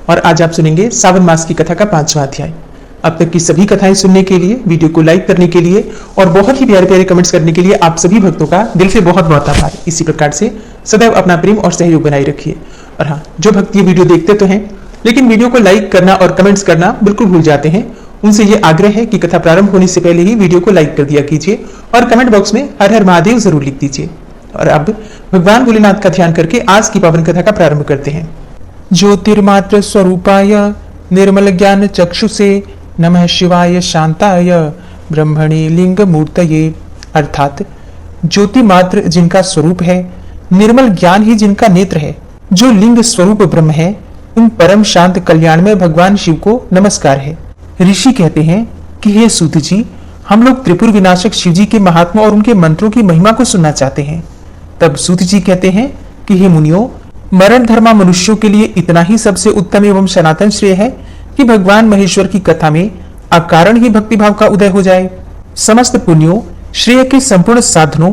और आज आप सुनेंगे सावन मास की कथा का 5वां अध्याय। अब तक की सभी कथाएं सुनने के लिए, वीडियो को लाइक करने के लिए और बहुत ही प्यारे प्यारे कमेंट्स करने के लिए आप सभी भक्तों का दिल से बहुत बहुत आभार। इसी प्रकार से सदैव अपना प्रेम और सहयोग बनाए रखिए। और हाँ, जो भक्त ये वीडियो देखते तो हैं लेकिन वीडियो को लाइक करना और कमेंट्स करना बिल्कुल भूल जाते हैं, उनसे ये आग्रह है कि कथा प्रारंभ होने से पहले ही वीडियो को लाइक कर दिया कीजिए और कमेंट बॉक्स में हर हर महादेव जरूर लिख दीजिए। और अब भगवान भोलेनाथ का ध्यान करके आज की पावन कथा का प्रारंभ करते हैं। ज्योतिर्मात्र स्वरूपाय निर्मल ज्ञान चक्षुषे नमः शिवाय शांताय ब्रह्मणे लिंग मूर्तये। अर्थात ज्योति मात्र जिनका स्वरूप है, निर्मल ज्ञान ही जिनका नेत्र है, जो लिंग स्वरूप ब्रह्म है, उन परम शांत कल्याण में भगवान शिव को नमस्कार है। ऋषि कहते हैं कि हे सूत जी, हम लोग त्रिपुर विनाशक शिव जी के महात्मा और उनके मंत्रों की महिमा को सुनना चाहते हैं। तब सूत जी कहते हैं कि हे मुनियों, मरण धर्मा मनुष्यों के लिए इतना ही सबसे उत्तम एवं सनातन श्रेय है कि भगवान महेश्वर की कथा में अकारण ही भक्तिभाव का उदय हो जाए। समस्त पुण्यों, श्रेय के संपूर्ण साधनों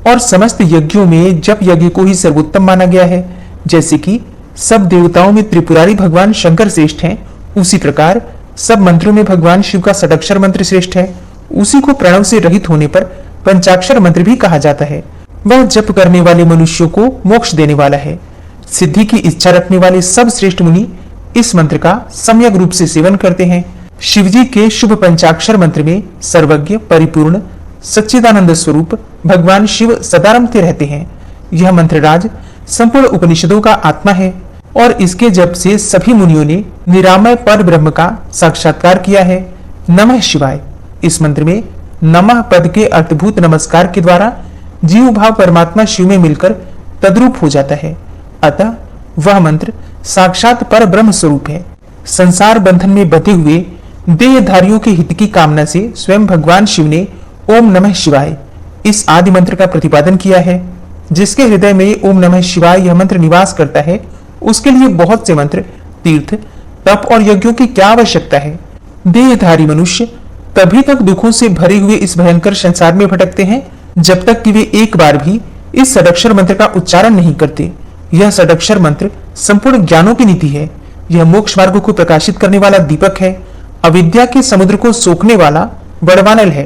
और समस्त यज्ञों में जप यज्ञ को ही सर्वोत्तम माना गया है। जैसे कि सब देवताओं में त्रिपुरारी भगवान शंकर श्रेष्ठ हैं, उसी प्रकार सब मंत्रों में भगवान शिव का षडक्षर मंत्र श्रेष्ठ है। उसी को प्रणव से रहित होने पर पंचाक्षर मंत्र भी कहा जाता है। वह जप करने वाले मनुष्यों को मोक्ष देने वाला है। सिद्धि की इच्छा रखने वाले सब श्रेष्ठ मुनि इस मंत्र का सम्यक रूप से सेवन करते हैं। शिवजी के शुभ पंचाक्षर मंत्र में सर्वज्ञ, परिपूर्ण, सच्चिदानंद स्वरूप भगवान शिव सदा रमते रहते हैं। यह मंत्रराज संपूर्ण उपनिषदों का आत्मा है और इसके जप से सभी मुनियों ने निरामय पर ब्रह्म का साक्षात्कार किया है। नमः शिवाय इस मंत्र में नमः पद के अर्थभूत नमस्कार के द्वारा जीव भाव परमात्मा शिव में मिलकर तद्रूप हो जाता है। अतः वह मंत्र साक्षात पर ब्रह्म स्वरूप है। संसार बंधन में बंधे हुए देहधारियों के हित की कामना से स्वयं भगवान शिव ने ओम नमः शिवाय इस आदि मंत्र का प्रतिपादन किया है। जिसके हृदय में ओम नमः शिवाय यह मंत्र निवास करता है, उसके लिए बहुत से मंत्र, तीर्थ, तप और यज्ञों की क्या आवश्यकता है। देहधारी मनुष्य तभी तक दुखों से भरे हुए इस भयंकर संसार में भटकते हैं जब तक कि वे एक बार भी इस षडक्षर मंत्र का उच्चारण नहीं करते। यह षडक्षर मंत्र संपूर्ण ज्ञानों की नीति है। यह मोक्ष मार्ग को प्रकाशित करने वाला दीपक है, अविद्या के समुद्र को सोखने वाला बड़वानल है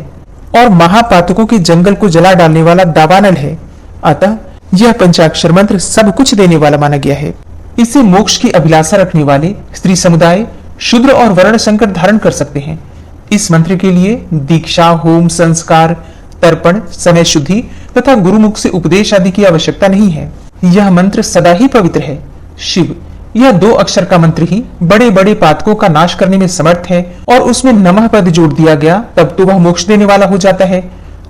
और महापातकों के जंगल को जला डालने वाला दावानल है। अतः यह पंचाक्षर मंत्र सब कुछ देने वाला माना गया है। इसे मोक्ष की अभिलाषा रखने वाले स्त्री समुदाय, शूद्र और वर्ण संकर धारण कर सकते हैं। इस मंत्र के लिए दीक्षा, होम, संस्कार, तर्पण, समय शुद्धि तथा गुरुमुख से उपदेश आदि की आवश्यकता नहीं है। यह मंत्र सदा ही पवित्र है। शिव यह 2 अक्षर का मंत्र ही बड़े बड़े पातकों का नाश करने में समर्थ है और उसमें नमः पद जोड़ दिया गया तब तो वह मोक्ष देने वाला हो जाता है।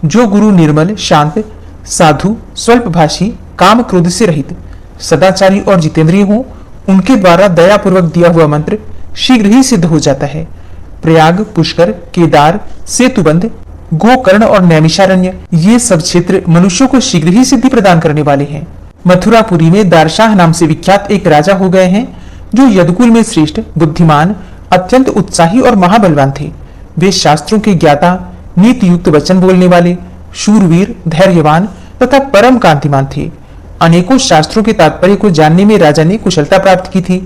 जो गुरु निर्मल, शांत, साधु, स्वल्पभाषी, काम क्रोध से रहित, सदाचारी और जितेंद्रिय हो, उनके द्वारा दया पूर्वक दिया हुआ मंत्र शीघ्र ही सिद्ध हो जाता है। प्रयाग, पुष्कर, केदार, सेतुबंध, गोकर्ण और नैमिषारण्य ये सब क्षेत्र मनुष्यों को शीघ्र ही सिद्धि प्रदान करने वाले हैं। मथुरापुरी में दारशाह नाम से विख्यात एक राजा हो गए हैं, जो यदुकुल में श्रेष्ठ, बुद्धिमान, अत्यंत उत्साही और महाबलवान थे। वे शास्त्रों के ज्ञाता, नीति युक्त वचन बोलने वाले, शूरवीर, धैर्यवान तथा परम कांतिमान थे। अनेकों शास्त्रों के तात्पर्य को जानने में राजा ने कुशलता प्राप्त की थी।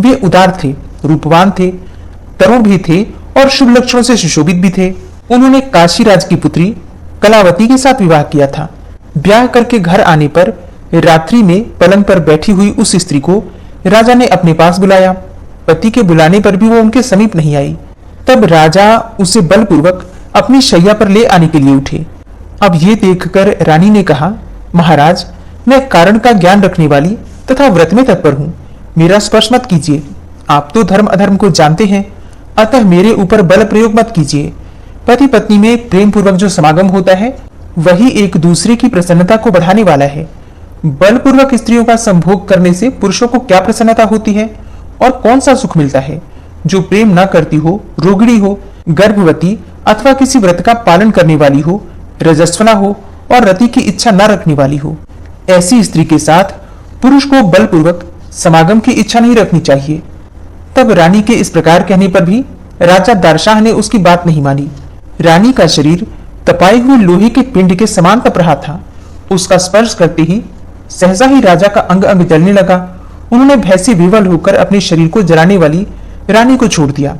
वे उदार थे, रूपवान थे, तरुण भी थे और शुभ लक्षणों से सुशोभित भी थे। उन्होंने काशी राज की पुत्री कलावती के साथ विवाह किया था। ब्याह करके घर आने पर रात्रि में पलंग पर बैठी हुई उस स्त्री को राजा ने अपने पास बुलाया। पति के बुलाने पर भी वो उनके समीप नहीं आई। तब राजा उसे बलपूर्वक अपनी शैया पर ले आने के लिए उठे। अब ये देखकर रानी ने कहा, महाराज, मैं कारण का ज्ञान रखने वाली तथा व्रत में तत्पर हूँ, मेरा स्पर्श मत कीजिए। आप तो धर्म अधर्म को जानते हैं, अतः मेरे ऊपर बल प्रयोग मत कीजिए। पति पत्नी में प्रेम पूर्वक जो समागम होता है वही एक दूसरे की प्रसन्नता को बढ़ाने वाला है। बलपूर्वक स्त्रियों का संभोग करने से पुरुषों को क्या प्रसन्नता होती है और कौन सा सुख मिलता है। जो प्रेम न करती हो, रोगिणी हो, गर्भवती अथवा किसी व्रत का पालन करने वाली हो, रजस्वला हो और रति की इच्छा न रखने वाली हो, ऐसी स्त्री के साथ पुरुष को बलपूर्वक समागम की इच्छा नहीं रखनी चाहिए। तब रानी के इस प्रकार कहने पर भी राजा दारशाह ने उसकी बात नहीं मानी। रानी का शरीर तपाए हुए लोहे के पिंड के समान तप रहा था। उसका स्पर्श करते ही सहसा ही राजा का अंग अंग जलने लगा उन्होंने भय से विवल होकर अपने शरीर को जलाने वाली रानी को छोड़ दिया।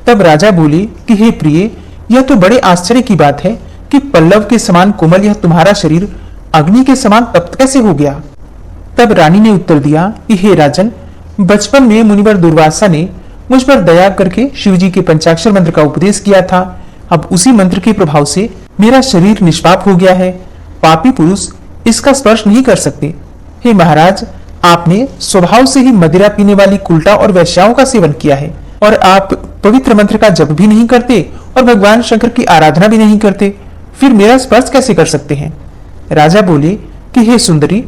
तब राजा बोले कि हे प्रिय, यह तो बड़े आश्चर्य की बात है कि पल्लव के समान कोमल यह तुम्हारा शरीर अग्नि के समान तप्त कैसे हो गया। तब रानी ने उत्तर दिया कि हे राजन, बचपन में मुनिवर दुर्वासा ने मुझ पर दया करके शिवजी के पंचाक्षर मंत्र का उपदेश किया था। अब उसी मंत्र के प्रभाव से मेरा शरीर निष्पाप हो गया है। पापी पुरुष इसका स्पर्श नहीं कर सकते। हे महाराज, आपने स्वभाव से ही मदिरा पीने वाली कुल्टा और वैश्याओं का सेवन किया है और आप पवित्र मंत्र का जप भी नहीं करते और भगवान शंकर की आराधना भी नहीं करते, फिर मेरा स्पर्श कैसे कर सकते हैं। राजा बोले कि हे सुंदरी,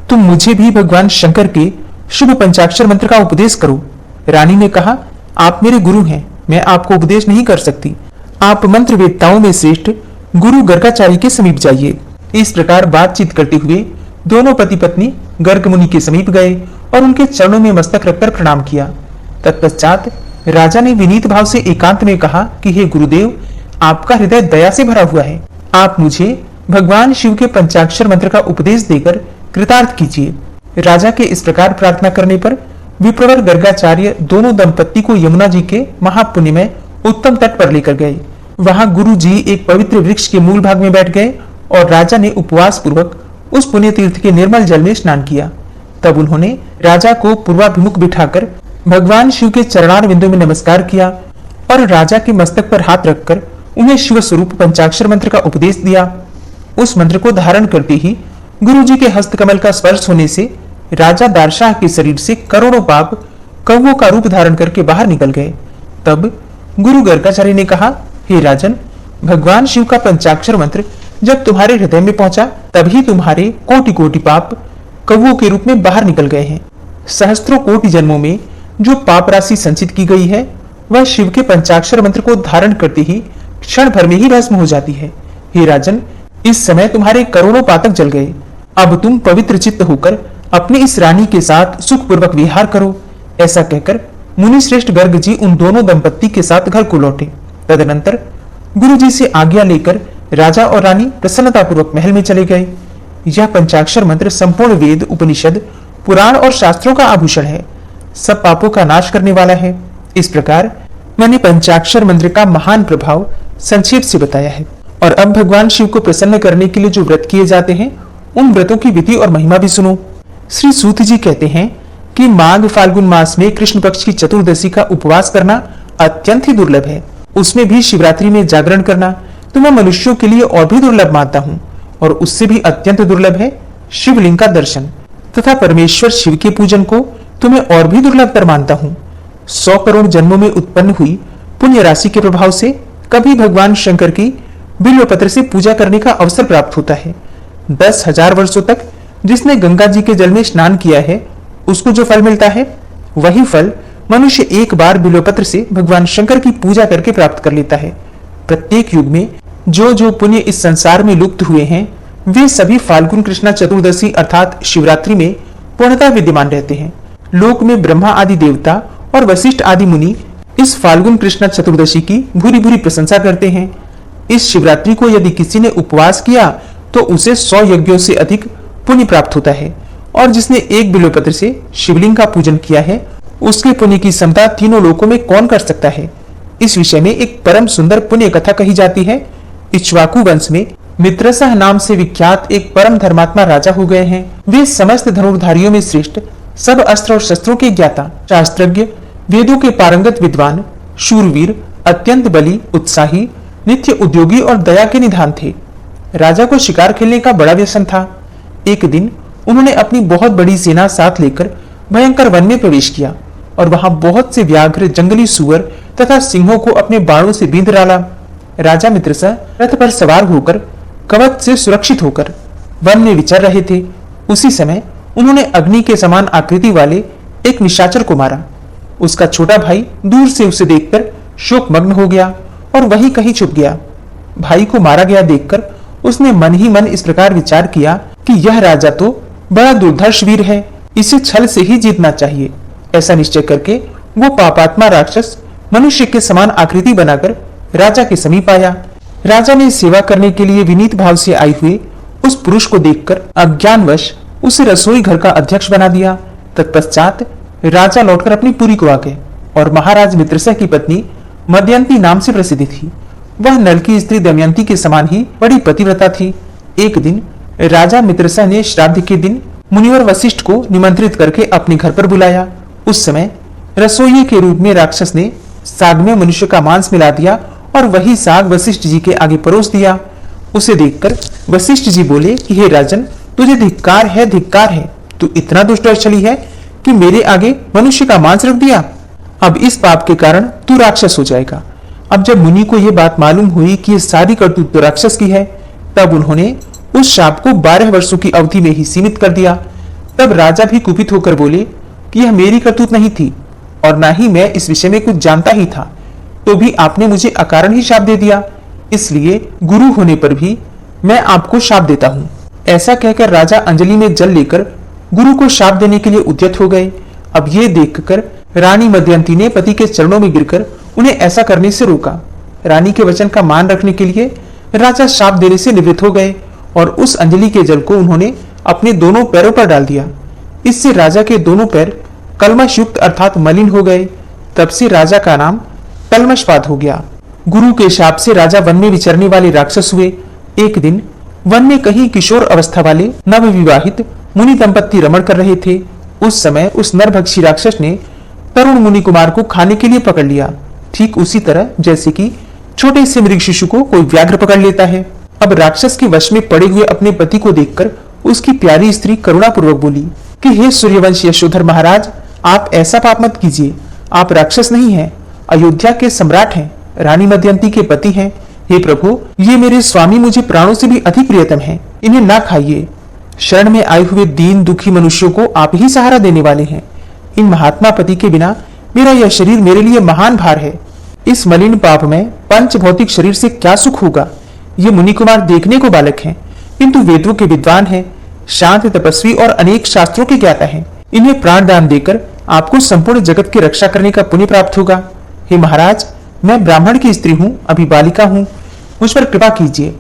तुम मुझे भी भगवान शंकर के शुभ पंचाक्षर मंत्र का उपदेश करो। रानी ने कहा, आप मेरे गुरु हैं, मैं आपको उपदेश नहीं कर सकती। आप मंत्र वेदताओं में श्रेष्ठ गुरु गर्गाचार्य के समीप जाइए। इस प्रकार बातचीत करते हुए दोनों पति पत्नी गर्ग मुनि के समीप गए और उनके चरणों में मस्तक रखकर प्रणाम किया। तत्पश्चात राजा ने विनीत भाव से एकांत में कहा कि हे गुरुदेव, आपका हृदय दया से भरा हुआ है। आप मुझे भगवान शिव के पंचाक्षर मंत्र का उपदेश देकर कृतार्थ कीजिए। राजा के इस प्रकार प्रार्थना करने पर विप्रवर गर्गाचार्य दोनों दंपत्ति को यमुना जी के महापुण्य में उत्तम तट पर लेकर गए। वहां गुरु जी एक पवित्र वृक्ष के मूल भाग में बैठ गए और राजा ने उपवास पूर्वक उस पुण्य तीर्थ के निर्मल जल में स्नान किया। तब उन्होंने राजा को पूर्वाभिमुख बिठाकर भगवान शिव के चरणार बिंदु में नमस्कार किया और राजा के मस्तक पर हाथ रखकर उन्हें शिव स्वरूप पंचाक्षर मंत्र का उपदेश दिया। उस मंत्र को धारण करते ही गुरु जी के हस्तकमल का स्पर्श होने से राजा दारशाह के शरीर से करोड़ों पाप कौवों का रूप धारण करके बाहर निकल गए। तब गुरु गर्गाचार्य ने कहा, हे राजन, भगवान शिव का पंचाक्षर मंत्र जब तुम्हारे हृदय में पहुंचा तभी तुम्हारे कोटि कोटि पाप कौवों के रूप में बाहर निकल गए हैं। सहस्त्रों कोटि जन्मों में जो पाप राशि संचित की गई है वह शिव के पंचाक्षर मंत्र को धारण करते ही क्षण भर में ही भस्म हो जाती है। हे राजन, इस समय तुम्हारे करोड़ों पातक जल गए। अब तुम पवित्र चित्त होकर अपनी इस रानी के साथ सुखपूर्वक विहार करो। ऐसा कहकर मुनि श्रेष्ठ गर्ग जी उन दोनों दंपत्ति के साथ घर को लौटे। तदनंतर गुरु जी से आज्ञा लेकर राजा और रानी प्रसन्नतापूर्वक महल में चले गए। यह पंचाक्षर मंत्र संपूर्ण वेद, उपनिषद, पुराण और शास्त्रों का आभूषण है, सब पापों का नाश करने वाला है। इस प्रकार मैंने पंचाक्षर मंत्र का महान प्रभाव संक्षेप से बताया है। और अब भगवान शिव को प्रसन्न करने के लिए जो व्रत किए जाते हैं उन व्रतों की विधि और महिमा भी सुनो। श्री सूत जी कहते हैं कि माघ फाल्गुन मास में कृष्ण पक्ष की चतुर्दशी का उपवास करना अत्यंत ही दुर्लभ है। उसमें भी शिवरात्रि में जागरण करना तो मैं मनुष्यों के लिए और भी दुर्लभ मानता हूँ। और उससे भी अत्यंत दुर्लभ है शिवलिंग का दर्शन तथा परमेश्वर शिव के पूजन को तो मैं और भी दुर्लभतर मानता हूँ। 100 करोड़ जन्मों में उत्पन्न हुई पुण्य राशि के प्रभाव से कभी भगवान शंकर की बिल्व पत्र से पूजा करने का अवसर प्राप्त होता है। 10,000 वर्षों तक जिसने गंगा जी के जल में स्नान किया है उसको जो फल मिलता है वही फल मनुष्य एक बार बिल्वपत्र से भगवान शंकर की पूजा करके प्राप्त कर लेता है। प्रत्येक युग में जो जो पुण्य इस संसार में लुप्त हुए हैं वे सभी फाल्गुन कृष्णा चतुर्दशी अर्थात शिवरात्रि में पूर्णतः विद्यमान रहते हैं। लोक में ब्रह्मा आदि देवता और वशिष्ठ आदि मुनि इस फाल्गुन कृष्णा चतुर्दशी की भूरी भूरी प्रशंसा करते हैं। इस शिवरात्रि को यदि किसी ने उपवास किया तो उसे 100 यज्ञों से अधिक पुण्य प्राप्त होता है और जिसने एक बिल्वपत्र से शिवलिंग का पूजन किया है उसके पुण्य की समता तीनों लोकों में कौन कर सकता है। इस विषय में एक परम सुंदर पुण्य कथा कही जाती है। इक्ष्वाकु वंश में मित्रसह नाम से विख्यात एक परम धर्मात्मा राजा हो गए हैं। वे समस्त धनुर्धारियों में श्रेष्ठ, सब अस्त्र और शस्त्रों के ज्ञाता, शास्त्रज्ञ, वेदों के पारंगत विद्वान, शूरवीर, अत्यंत बली, उत्साही, नित्य उद्योगी और दया के निधान थे। राजा को शिकार खेलने का बड़ा व्यसन था। एक दिन उन्होंने अपनी बहुत बड़ी सेना साथ लेकर भयंकर वन में प्रवेश किया और वहां बहुत से व्याघ्र, जंगली सुअर तथा सिंहों को अपने बाणों से बींध डाला। राजा मित्रसह रथ पर सवार होकर कवच से सुरक्षित होकर वन में विचर रहे थे। उसी समय उन्होंने अग्नि के समान आकृति वाले एक निशाचर को मारा। उसका छोटा भाई दूर से उसे देखकर शोकमग्न हो गया और वहीं कहीं छुप गया। भाई को मारा गया देखकर उसने मन ही मन इस प्रकार विचार किया कि यह राजा तो बड़ा दुर्धर्ष वीर है, इसे छल से ही जीतना चाहिए। ऐसा निश्चय करके वो पापात्मा राक्षस मनुष्य के समान आकृति बनाकर राजा के समीप आया। राजा ने सेवा करने के लिए विनीत भाव से आए हुए उस पुरुष को देखकर अज्ञानवश उसे रसोई घर का अध्यक्ष बना दिया। तत्पश्चात राजा लौटकर अपनी पुरी को आ गए और महाराज मित्रसेन की पत्नी मदयंती नाम से प्रसिद्ध थी। वह नल की स्त्री दमयंती के समान ही बड़ी पतिव्रता थी। एक दिन राजा मित्रसेन ने श्राद्ध के दिन मुनिवर वशिष्ठ को निमंत्रित करके अपने घर पर बुलाया। उस समय रसोइये के रूप में राक्षस ने साग में मनुष्य का मांस मिला दिया और वही साग वशिष्ठ जी के आगे परोस दिया। उसे देखकर वशिष्ठ जी बोले कि हे राजन, तुझे धिक्कार है, धिक्कार है। तू इतना दुष्ट और छली है कि मेरे आगे मनुष्य का मांस रख दिया। अब इस पाप के कारण तू राक्षस हो जाएगा। अब जब मुनि को यह बात मालूम हुई कि ये सारी करतूत तो राक्षस की है, तब उन्होंने उस शाप को 12 वर्षों की अवधि में ही सीमित कर दिया। तब राजा भी कुपित होकर बोले कि यह मेरी करतूत नहीं थी और ना ही मैं इस विषय में कुछ जानता ही था, तो भी आपने मुझे अकारण ही शाप दे दिया। इसलिए गुरु होने पर भी मैं आपको शाप देता हूँ। ऐसा कहकर राजा अंजलि में जल लेकर गुरु को शाप देने के लिए उद्यत हो गए। अब ये देखकर रानी मदयंती ने पति के चरणों में गिरकर उन्हें ऐसा करने से रोका। रानी के वचन का मान रखने के लिए राजा शाप देने से निवृत्त हो गए और उस अंजलि के जल को उन्होंने अपने दोनों पैरों पर डाल दिया। इससे राजा के दोनों पैर कलमश युक्त अर्थात मलिन हो गए। तब से राजा का नाम कलमशपाद हो गया। गुरु के शाप से राजा वन में विचरने वाले राक्षस हुए। एक दिन वन में कहीं किशोर अवस्था वाले नवविवाहित मुनि दंपत्ति रमण कर रहे थे। उस समय उस नरभक्षी राक्षस ने तरुण मुनि कुमार को खाने के लिए पकड़ लिया, ठीक उसी तरह जैसे कि छोटे से मृग शिशु को कोई व्याघ्र पकड़ लेता है। अब राक्षस के वश में पड़े हुए अपने पति को देखकर उसकी प्यारी स्त्री करुणापूर्वक बोली कि हे सूर्यवंशी यशोधर महाराज, आप ऐसा पाप मत कीजिए। आप राक्षस नहीं हैं, अयोध्या के सम्राट हैं, रानी मदयंती के पति हैं। हे प्रभु, ये मेरे स्वामी मुझे प्राणों से भी अधिक प्रियतम हैं, इन्हें ना खाइए। शरण में आए हुए दीन दुखी मनुष्यों को आप ही सहारा देने वाले हैं। इन महात्मा पति के बिना मेरा यह शरीर मेरे लिए महान भार है। इस मलिन पाप में पंच भौतिक शरीर से क्या सुख होगा। ये मुनि कुमार देखने को बालक हैं, किंतु वेदों के विद्वान हैं, शांत तपस्वी और अनेक शास्त्रों के ज्ञाता हैं। इन्हें प्राण दान देकर आपको संपूर्ण जगत की रक्षा करने का पुण्य प्राप्त होगा। हे महाराज, मैं ब्राह्मण की स्त्री हूँ, अभी बालिका हूँ, मुझ पर कृपा कीजिए।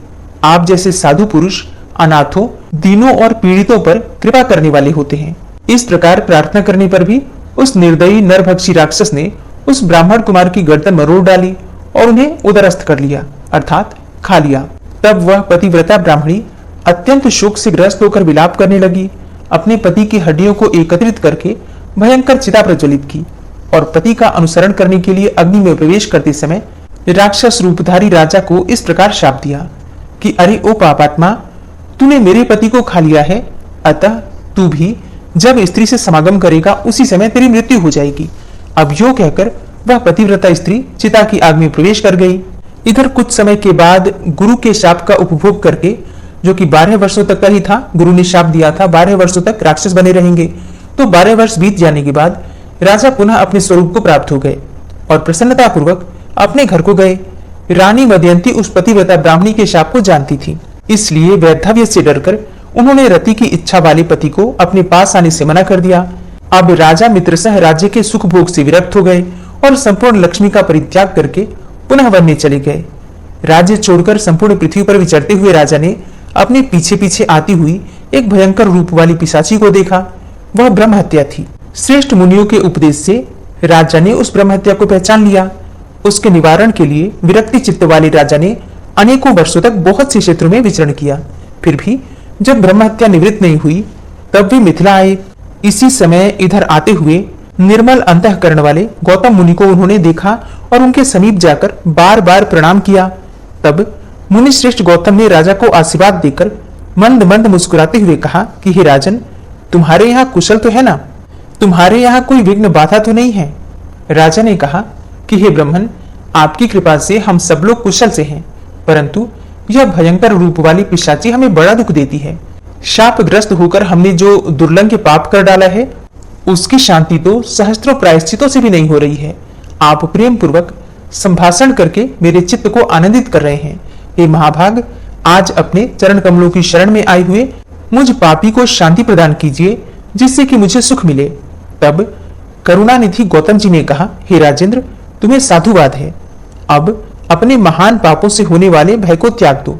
आप जैसे साधु पुरुष अनाथों, दीनों और पीड़ितों पर कृपा करने वाले होते हैं। इस प्रकार प्रार्थना करने पर भी उस निर्दयी नरभक्षी राक्षस ने उस ब्राह्मण कुमार की गर्दन मरोड़ डाली और उन्हें उदरस्थ कर लिया, अर्थात खा लिया। तब वह पतिव्रता ब्राह्मणी अत्यंत शोक से ग्रस्त होकर विलाप करने लगी। अपने पति की हड्डियों को एकत्रित करके भयंकर चिता प्रज्वलित की और पति का अनुसरण करने के लिए अग्नि में प्रवेश करते समय राक्षस रूपधारी राजा को इस प्रकार शाप दिया कि अरे ओ पापात्मा, तूने मेरे पति को खा लिया है, अतः तू भी जब स्त्री से समागम करेगा उसी समय तेरी मृत्यु हो जाएगी। अब यो कहकर वह पतिव्रता स्त्री चिता की आग में प्रवेश कर गई। इधर कुछ समय के बाद गुरु के शाप का उपभोग करके, जो कि 12 वर्षों तक का ही था, गुरु ने शाप दिया था 12 वर्षों तक राक्षस बने रहेंगे। तो 12 वर्ष बीत जाने के बाद राजा पुनः अपने स्वरूप को प्राप्त हो गए और प्रसन्नता पूर्वक अपने घर को गए। रानी मदयंती उस पतिव्रता ब्राह्मणी के शाप को जानती थी, इसलिए वैधव्य से डरकर उन्होंने रति की इच्छा वाले पति को अपने पास आने से मना कर दिया। अब राजा मित्रसह राज्य के सुख भोग से विरक्त हो गए और संपूर्ण लक्ष्मी का परित्याग करके पुनः वन में चले गए। राज्य छोड़कर संपूर्ण पृथ्वी पर विचरते हुए राजा ने अपने पीछे पीछे आती हुई एक भयंकर रूप वाली पिशाची को देखा। वह ब्रह्म हत्या थी। श्रेष्ठ मुनियों के उपदेश से राजा ने उस ब्रह्म हत्या को पहचान लिया। उसके निवारण के लिए विरक्ति चित्त वाले राजा ने अनेकों वर्षों तक बहुत से क्षेत्रों में विचरण किया। फिर भी जब ब्रह्म हत्या निवृत्त नहीं हुई, तब वे मिथिला आए। इसी समय इधर आते हुए निर्मल अंतःकरण वाले गौतम मुनि को उन्होंने देखा और उनके समीप जाकर बार बार प्रणाम किया। तब मुनि श्रेष्ठ गौतम ने राजा को आशीर्वाद देकर मंद मंद मुस्कुराते हुए कहा कि हे राजन, तुम्हारे यहाँ कुशल तो है ना? तुम्हारे यहाँ कोई विघ्न बाधा तो नहीं है? राजा ने कहा कि हे ब्रह्मन, आपकी कृपा से हम सब लोग कुशल से हैं, परंतु यह भयंकर रूप वाली पिशाची हमें बड़ा दुख देती है। शापग्रस्त होकर हमने जो दुर्लंघ पाप कर डाला है, उसकी शांति तो सहस्त्रों प्रायश्चितों से भी नहीं हो रही है। आप प्रेम पूर्वक संभाषण करके मेरे चित्त को आनंदित कर रहे हैं। हे महाभाग, आज अपने चरण कमलों की शरण में आए हुए मुझ पापी को शांति प्रदान कीजिए, जिससे कि मुझे सुख मिले। तब करुणानिधि गौतम जी ने कहा, हे राजेंद्र, तुम्हें साधुवाद है। अब अपने महान पापों से होने वाले भय को त्याग दो।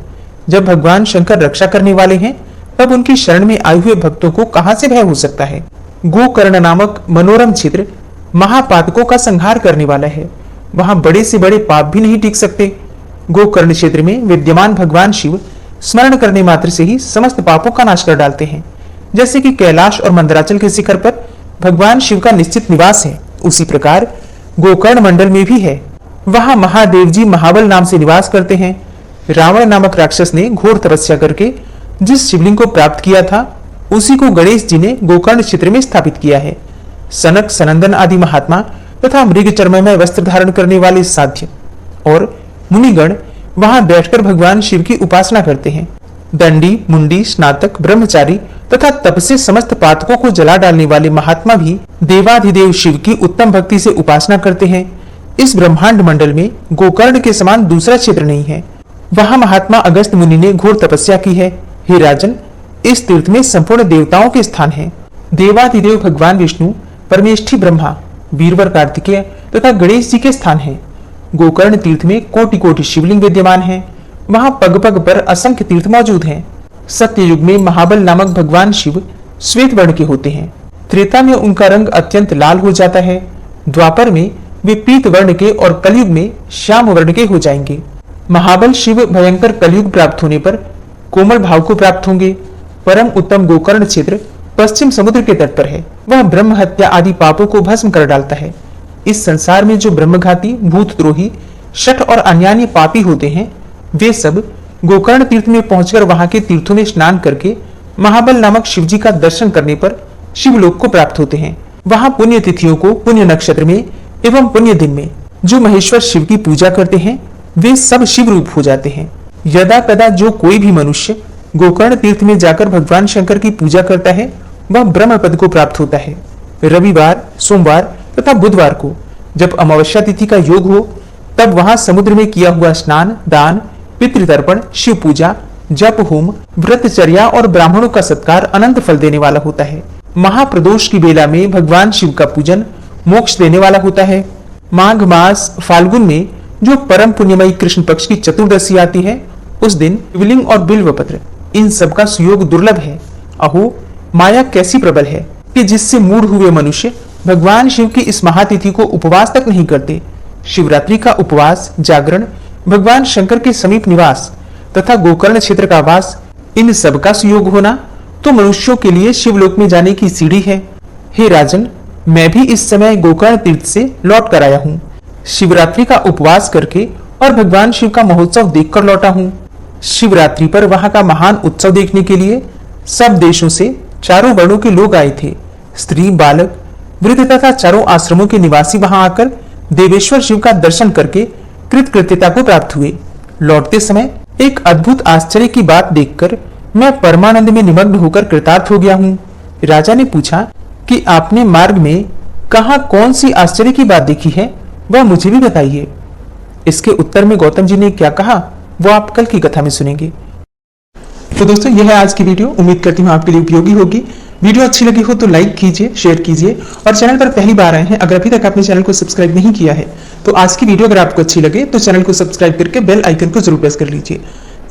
जब भगवान शंकर रक्षा करने वाले हैं, तब उनकी शरण में आए हुए भक्तों को कहां से भय हो सकता है। गोकर्ण नामक मनोरम क्षेत्र महापातकों का संहार करने वाला है। वहां बड़े से बड़े पाप भी नहीं टिक सकते। गोकर्ण क्षेत्र में विद्यमान भगवान शिव स्मरण करने मात्र से ही समस्त पापों का नाश कर डालते हैं। जैसे कि कैलाश और मंदराचल के शिखर पर भगवान शिव का निश्चित निवास है, उसी प्रकार गोकर्ण मंडल में भी है। वहां महादेव जी महाबल नाम से निवास करते हैं। रावण नामक राक्षस ने घोर तपस्या करके जिस शिवलिंग को प्राप्त किया था, उसी को गणेश जी ने गोकर्ण क्षेत्र में स्थापित किया है। सनक सनंदन आदि महात्मा तथा मृग चर्ममय वस्त्र धारण करने वाले साध्य और मुनिगण वहां बैठकर भगवान शिव की उपासना करते हैं। दंडी, मुंडी, स्नातक, ब्रह्मचारी तथा तप से समस्त पातकों को जला डालने वाले महात्मा भी देवाधिदेव शिव की उत्तम भक्ति से उपासना करते हैं। इस ब्रह्मांड मंडल में गोकर्ण के समान दूसरा क्षेत्र नहीं है। वहां महात्मा अगस्त मुनि ने घोर तपस्या की है। हे राजन, इस तीर्थ में संपूर्ण देवताओं के स्थान है। देवाधिदेव भगवान विष्णु, परमेष्ठी ब्रह्मा, वीरवर कार्तिकेय तथा गणेश जी के स्थान है। गोकर्ण तीर्थ में कोटि कोटि शिवलिंग विद्यमान है। वहां पग पग पर असंख्य तीर्थ मौजूद हैं। सत्य युग में महाबल नामक भगवान शिव श्वेत वर्ण के होते हैं। त्रेता में उनका रंग अत्यंत लाल हो जाता है। द्वापर में वे पीत वर्ण के और कलयुग में श्याम वर्ण के हो जाएंगे। महाबल शिव भयंकर कलयुग प्राप्त होने पर कोमल भाव को प्राप्त होंगे। परम उत्तम गोकर्ण क्षेत्र पश्चिम समुद्र के तट पर है। वह ब्रह्म हत्या आदि पापों को भस्म कर डालता है। इस संसार में जो ब्रह्मघाती, भूतद्रोही, शठ और अन्यान्य पापी होते हैं, वे सब गोकर्ण तीर्थ में पहुंचकर वहां के तीर्थों में स्नान करके महाबल नामक शिव जी का दर्शन करने पर शिवलोक को प्राप्त होते हैं। वहां पुण्य तिथियों को पुण्य नक्षत्र में एवं पुण्य दिन में जो महेश्वर शिव की पूजा करते हैं, वे सब शिव रूप हो जाते हैं। यदा कदा जो कोई भी मनुष्य गोकर्ण तीर्थ में जाकर भगवान शंकर की पूजा करता है, वह ब्रह्म पद को प्राप्त होता है। रविवार, सोमवार तथा बुधवार को जब अमावस्या तिथि का योग हो, तब वहां समुद्र में किया हुआ स्नान, दान, पितृतर्पण, शिव पूजा, जप होम, व्रतचर्या और ब्राह्मणों का सत्कार अनंत फल देने वाला होता है। महाप्रदोष की बेला में भगवान शिव का पूजन मोक्ष देने वाला होता है। माघ मास फाल्गुन में जो परम पुण्यमयी कृष्ण पक्ष की चतुर्दशी आती है, उस दिन शिवलिंग और बिल्वपत्र इन सब का सुयोग दुर्लभ है। अहो, माया कैसी प्रबल है कि जिससे मूढ़ हुए मनुष्य भगवान शिव की इस महातिथि को उपवास तक नहीं करते। शिवरात्रि का उपवास, जागरण, भगवान शंकर के समीप निवास तथा गोकर्ण क्षेत्र का वास, इन सब का सुयोग होना तो मनुष्यों के लिए शिवलोक में जाने की सीढ़ी है। हे राजन, मैं भी इस समय गोकर्ण तीर्थ से लौट कर आया हूँ। शिवरात्रि का उपवास करके और भगवान शिव का महोत्सव देखकर लौटा हूँ। शिवरात्रि पर वहां का महान उत्सव देखने के लिए सब देशों से चारों वर्णों के लोग आए थे। स्त्री, बालक, वृद्ध तथा चारों आश्रमों के निवासी वहां आकर देवेश्वर शिव का दर्शन करके कृतकृत्यता को प्राप्त हुए। लौटते समय एक अद्भुत आश्चर्य की बात देखकर मैं परमानंद में निमग्न होकर कृतार्थ हो गया हूँ। राजा ने पूछा कि आपने मार्ग में कहा कौन सी आश्चर्य की बात देखी है, वह मुझे भी बताइए। इसके उत्तर में गौतम जी ने क्या कहा, वो आप कल की कथा में सुनेंगे। तो दोस्तों, यह है आज की वीडियो। उम्मीद करती हूँ आपके लिए उपयोगी होगी। वीडियो अच्छी लगी हो तो लाइक कीजिए, शेयर कीजिए और चैनल पर पहली बार आए हैं, अगर अभी तक आपने चैनल को सब्सक्राइब नहीं किया है, तो आज की वीडियो अगर आपको अच्छी लगे तो चैनल को सब्सक्राइब करके बेल आइकन को जरूर प्रेस कर लीजिए।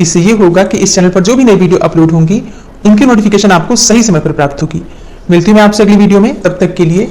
इससे ये होगा कि इस चैनल पर जो भी नई वीडियो अपलोड होंगी, उनकी नोटिफिकेशन आपको सही समय पर प्राप्त होगी। मिलती हूँ मैं आपसे अगली वीडियो में, तब तक के लिए